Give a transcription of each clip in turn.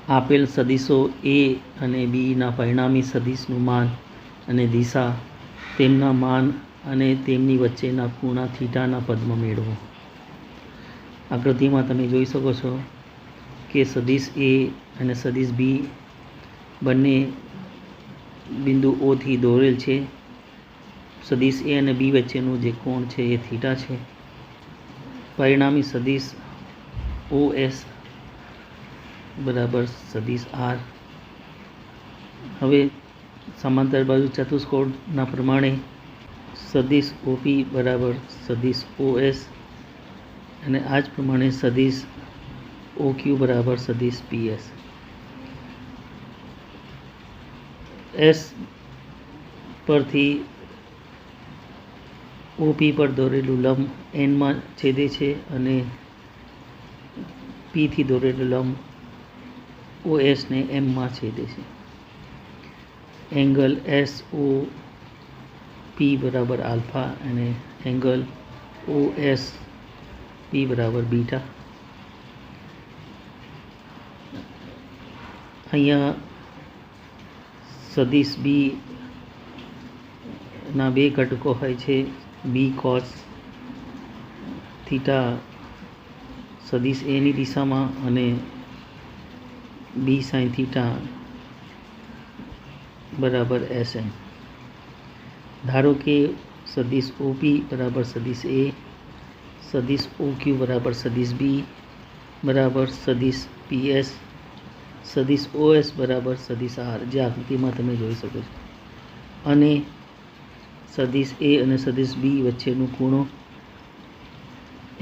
આપેલ સદિશો એ અને બીના પરિણામી સદિશનું માન અને દિશા, તેમના માન અને તેમની વચ્ચેના ખૂણા થીટાના પદમાં મેળવો. આકૃતિમાં તમે જોઈ શકો છો કે સદિશ એ અને સદિશ બી બંને બિંદુ O થી દોરેલ છે. સદિશ એ અને બી વચ્ચેનું જે કોણ છે એ થીટા છે. પરિણામી સદિશ OS બરાબર સદિશ R. હવે સમાંતર બાજુ ચતુષ્કોણના પ્રમાણે સદિશ OP બરાબર સદિશ OS અને આ જ પ્રમાણે સદિશ OQ બરાબર સદિશ PS. S પરથી OP પર દોરેલું લંબ N માં છેદે છે અને P થી દોરેલું લંબ OS ને M માં છેદે છે. એંગલ SOP બરાબર આલ્ફા અને એંગલ OSP બરાબર બીટા. અહીંયા સદિશ બી ના બે ઘટકો હોય છે. બી કોસ થીટા સદિશ એની દિશામાં અને બી સાઇન થીટા બરાબર SN. ધારો કે સદિશ OP બરાબર સદિશ એ, સદિશ OQ બરાબર સદિશ બી બરાબર સદિશ PS, સદિશ OS બરાબર સદિશ R, જે આકૃતિમાં તમે જોઈ શકો છો, અને સદિશ એ અને સદિશ બી વચ્ચેનો ખૂણો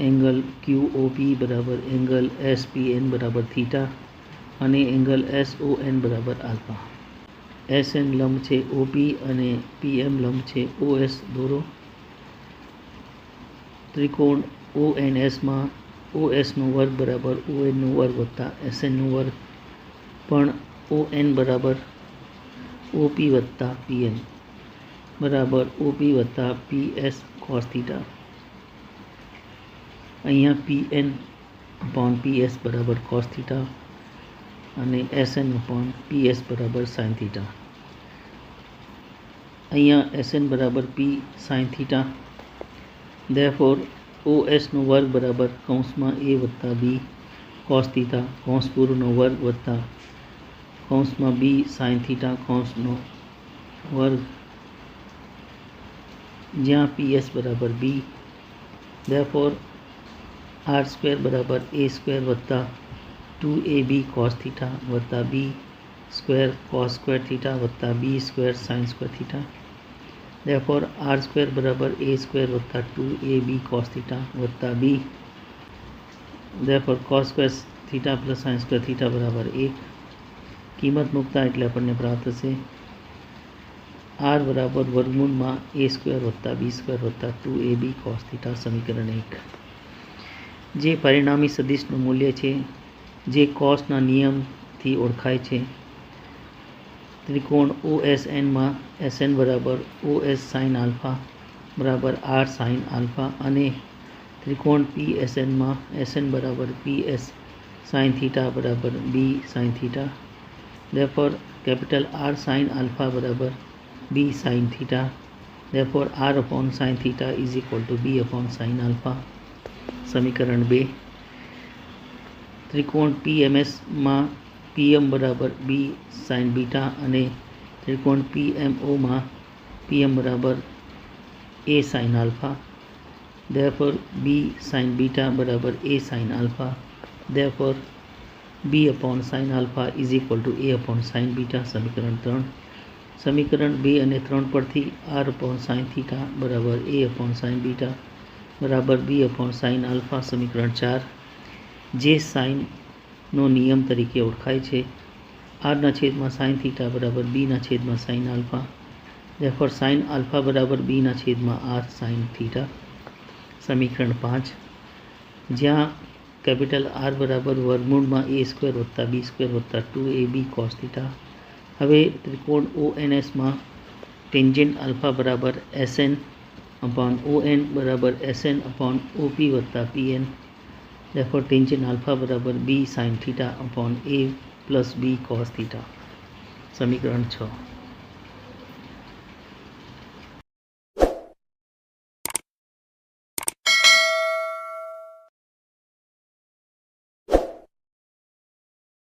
એંગલ QOP બરાબર એંગલ SPN બરાબર થીટા અને એંગલ SON બરાબર આલ્ફા. SN લંબ છે OP અને PM લંબ છે OS દોરો. ત્રિકોણ ONS માં OS નો વર્ગ બરાબર ON નો વર્ગ વત્તા SN નો વર્ગ, પણ ON બરાબર OP વત્તા PN બરાબર OP વત્તા PS cos થીટા. અહીંયા PN upon PS બરાબર cos થીટા અને SN upon PS બરાબર sin થીટા. અહીંયા SN બરાબર P sin theta. Therefore OS નો વર્ગ બરાબર કૌંસમાં A વત્તા B cos થીટા કૌંસ પૂર્વનો વર્ગ વત્તા કૌંસમાં B sin થીટા કૌંસનો વર્ગ, જ્યાં PS બરાબર B. Therefore R સ્ક્વેર બરાબર A સ્ક્વેર વત્તા 2AB cos થીટા વત્તા B square cos square theta વત્તા B square sin square theta. Therefore R square બરાબર A સ્ક્વેર વત્તા 2AB cos થીટા વત્તા B. Therefore cos square theta plus sin square theta બરાબર 1. કિંમત મૂકતા એટલે આપણને પ્રાપ્ત થશે R બરાબર વર્ગમૂળમાં A સ્ક્વેર વત્તા B સ્ક્વેર વત્તા 2AB cos થીટા. સમીકરણ 1. જે પરિણામી સદિશનું મૂલ્ય છે જે કોસના નિયમથી ઓળખાય છે. ત્રિકોણ OSN માં SN બરાબર OS sin આલ્ફા બરાબર R sin આલ્ફા અને ત્રિકોણ PSN માં SN બરાબર PS sin થીટા બરાબર B sin theta. Therefore capital R sin alpha બરાબર B sin theta. Therefore R upon sin theta is equal to B upon sin alpha. સમીકરણ 2. ત્રિકોણ PMS માં PM બરાબર B sin બીટા અને ત્રિકોણ PMO માં PM બરાબર A sin alpha. Therefore B sin beta બરાબર A sin alpha. Therefore B upon sin alpha is equal to A upon sin beta. સમીકરણ 3. સમીકરણ 2 અને 3 પરથી R upon sin થીટા બરાબર A upon sin બીટા બરાબર B upon sin alpha. સમીકરણ 4. જે સાઇનનો નિયમ તરીકે ઓળખાય છે. R ના છેદમાં sin થીટા બરાબર B ના છેદમાં sin alpha. Therefore sin alpha બરાબર B ના છેદમાં R sin થીટા. સમીકરણ 5. જ્યાં કેપિટલ R બરાબર વર્ગમૂળમાં A સ્ક્વેર વત્તા B સ્ક્વેર વત્તા 2AB cos થીટા. હવે ત્રિકોણ ONS માં ટેન્જેન્ટ આલ્ફા બરાબર SN upon ON બરાબર SN upon OP વત્તા PN. Therefore ટેન્જેન્ટ આલ્ફા બરાબર B sin theta upon A plus B cos theta. સમીકરણ 6.